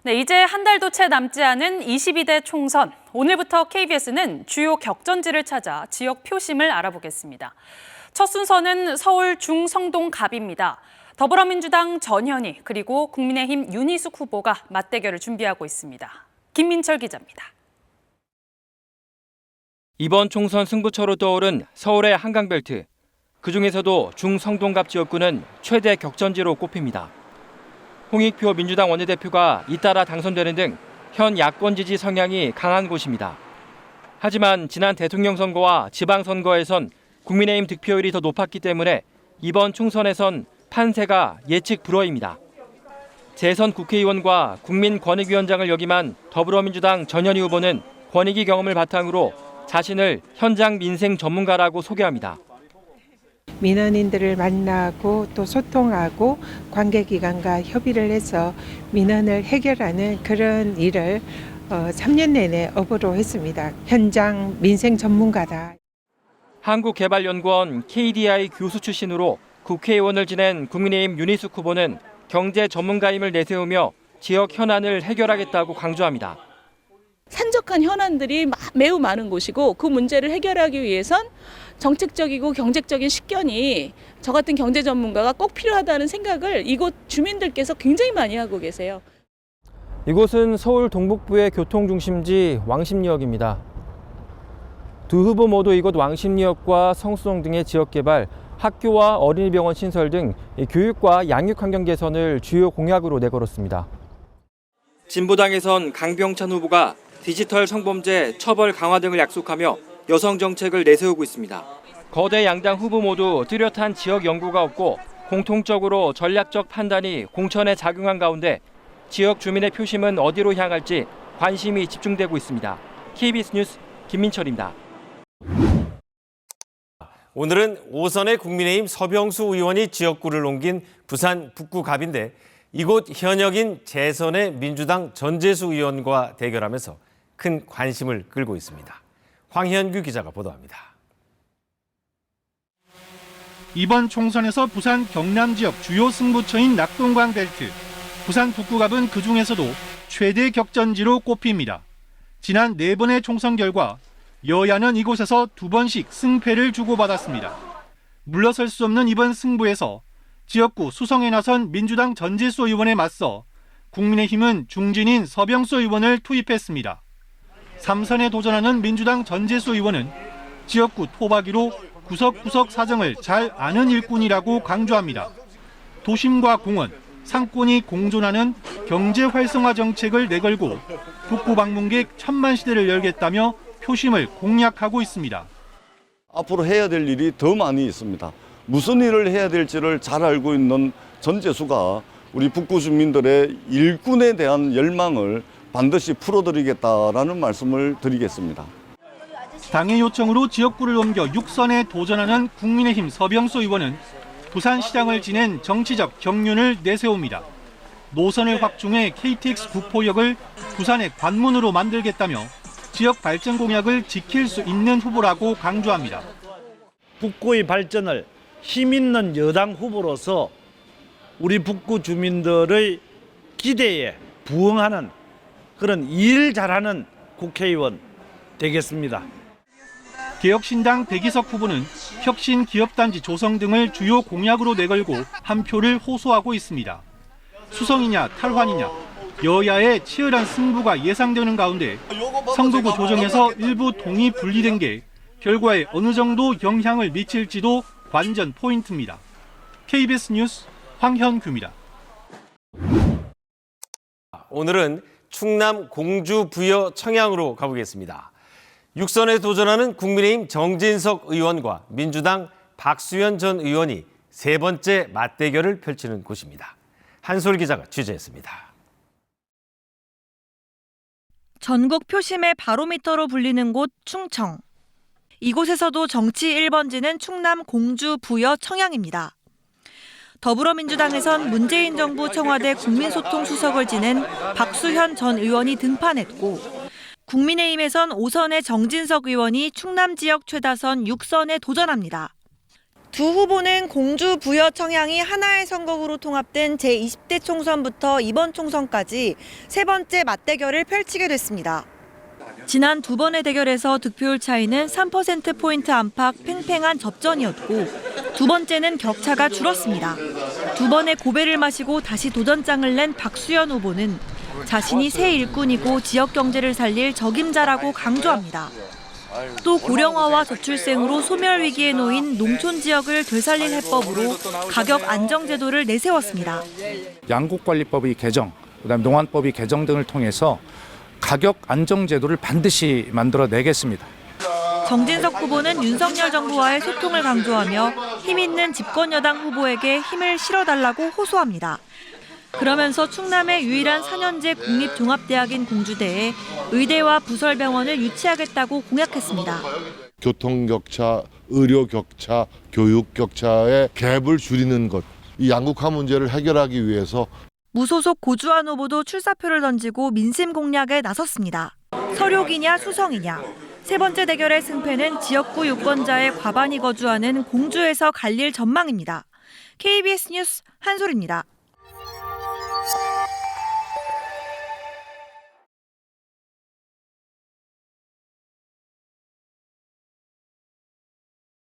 네, 이제 한 달도 채 남지 않은 22대 총선. 오늘부터 KBS는 주요 격전지를 찾아 지역 표심을 알아보겠습니다. 첫 순서는 서울 중성동갑입니다. 더불어민주당 전현희 그리고 국민의힘 윤희숙 후보가 맞대결을 준비하고 있습니다. 김민철 기자입니다. 이번 총선 승부처로 떠오른 서울의 한강벨트. 그중에서도 중성동갑 지역구는 최대 격전지로 꼽힙니다. 홍익표 민주당 원내대표가 잇따라 당선되는 등 현 야권 지지 성향이 강한 곳입니다. 하지만 지난 대통령 선거와 지방선거에선 국민의힘 득표율이 더 높았기 때문에 이번 총선에선 판세가 예측 불허입니다. 재선 국회의원과 국민권익위원장을 역임한 더불어민주당 전현희 후보는 권익위 경험을 바탕으로 자신을 현장 민생 전문가라고 소개합니다. 민원인들을 만나고 또 소통하고 관계기관과 협의를 해서 민원을 해결하는 그런 일을 3년 내내 업으로 했습니다. 현장 민생 전문가다. 한국개발연구원 KDI 교수 출신으로 국회의원을 지낸 국민의힘 윤희숙 후보는 경제 전문가임을 내세우며 지역 현안을 해결하겠다고 강조합니다. 산적한 현안들이 매우 많은 곳이고 그 문제를 해결하기 위해선 정책적이고 경제적인 식견이 저 같은 경제 전문가가 꼭 필요하다는 생각을 이곳 주민들께서 굉장히 많이 하고 계세요. 이곳은 서울 동북부의 교통중심지 왕십리역입니다. 두 후보 모두 이곳 왕십리역과 성수동 등의 지역개발, 학교와 어린이병원 신설 등 교육과 양육환경 개선을 주요 공약으로 내걸었습니다. 진보당에선 강병찬 후보가 디지털 성범죄 처벌 강화 등을 약속하며 여성 정책을 내세우고 있습니다. 거대 양당 후보 모두 뚜렷한 지역 연구가 없고 공통적으로 전략적 판단이 공천에 작용한 가운데 지역 주민의 표심은 어디로 향할지 관심이 집중되고 있습니다. KBS 뉴스 김민철입니다. 오늘은 오선의 국민의힘 서병수 의원이 지역구를 옮긴 부산 북구갑인데 이곳 현역인 재선의 민주당 전재수 의원과 대결하면서 큰 관심을 끌고 있습니다. 황현규 기자가 보도합니다. 이번 총선에서 부산 경남 지역 주요 승부처인 낙동강 벨트, 부산 북구갑은 그중에서도 최대 격전지로 꼽힙니다. 지난 4번의 총선 결과 여야는 이곳에서 2번씩 승패를 주고받았습니다. 물러설 수 없는 이번 승부에서 지역구 수성에 나선 민주당 전재수 의원에 맞서 국민의힘은 중진인 서병수 의원을 투입했습니다. 3선에 도전하는 민주당 전재수 의원은 지역구 토박이로 구석구석 사정을 잘 아는 일꾼이라고 강조합니다. 도심과 공원, 상권이 공존하는 경제 활성화 정책을 내걸고 북구 방문객 1000만 시대를 열겠다며 표심을 공약하고 있습니다. 앞으로 해야 될 일이 더 많이 있습니다. 무슨 일을 해야 될지를 잘 알고 있는 전재수가 우리 북구 주민들의 일꾼에 대한 열망을 반드시 풀어드리겠다라는 말씀을 드리겠습니다. 당의 요청으로 지역구를 옮겨 6선에 도전하는 국민의힘 서병수 의원은 부산시장을 지낸 정치적 경륜을 내세웁니다. 노선을 확충해 KTX 구포역을 부산의 관문으로 만들겠다며 지역 발전 공약을 지킬 수 있는 후보라고 강조합니다. 북구의 발전을 힘있는 여당 후보로서 우리 북구 주민들의 기대에 부응하는 그런 일 잘하는 국회의원 되겠습니다. 개혁신당 백이석 후보는 혁신 기업단지 조성 등을 주요 공약으로 내걸고 한 표를 호소하고 있습니다. 수성이냐 탈환이냐 여야의 치열한 승부가 예상되는 가운데 성도구 조정에서 일부 동의 분리된 게 결과에 어느 정도 영향을 미칠지도 관전 포인트입니다. KBS 뉴스 황현규입니다. 오늘은 충남 공주 부여 청양으로 가보겠습니다. 6선에 도전하는 국민의힘 정진석 의원과 민주당 박수현 전 의원이 세 번째 맞대결을 펼치는 곳입니다. 한솔 기자가 취재했습니다. 전국 표심의 바로미터로 불리는 곳 충청. 이곳에서도 정치 1번지는 충남 공주 부여 청양입니다. 더불어민주당에선 문재인 정부 청와대 국민소통수석을 지낸 박수현 전 의원이 등판했고 국민의힘에선 5선의 정진석 의원이 충남 지역 최다선 6선에 도전합니다. 두 후보는 공주 부여 청양이 하나의 선거구로 통합된 제20대 총선부터 이번 총선까지 세 번째 맞대결을 펼치게 됐습니다. 지난 두 번의 대결에서 득표율 차이는 3%포인트 안팎 팽팽한 접전이었고 두 번째는 격차가 줄었습니다. 두 번의 고배를 마시고 다시 도전장을 낸 박수현 후보는 자신이 새 일꾼이고 지역 경제를 살릴 적임자라고 강조합니다. 또 고령화와 저출생으로 소멸 위기에 놓인 농촌 지역을 되살릴 해법으로 가격 안정 제도를 내세웠습니다. 양국관리법의 개정, 그다음에 농안법의 개정 등을 통해서 가격 안정 제도를 반드시 만들어내겠습니다. 정진석 후보는 윤석열 정부와의 소통을 강조하며 힘 있는 집권 여당 후보에게 힘을 실어달라고 호소합니다. 그러면서 충남의 유일한 4년제 국립종합대학인 공주대에 의대와 부설병원을 유치하겠다고 공약했습니다. 교통 격차, 의료 격차, 교육 격차의 갭을 줄이는 것, 이 양극화 문제를 해결하기 위해서 무소속 고주환 후보도 출사표를 던지고 민심 공략에 나섰습니다. 서료기냐 수성이냐. 세 번째 대결의 승패는 지역구 유권자의 과반이 거주하는 공주에서 갈릴 전망입니다. KBS 뉴스 한솔입니다.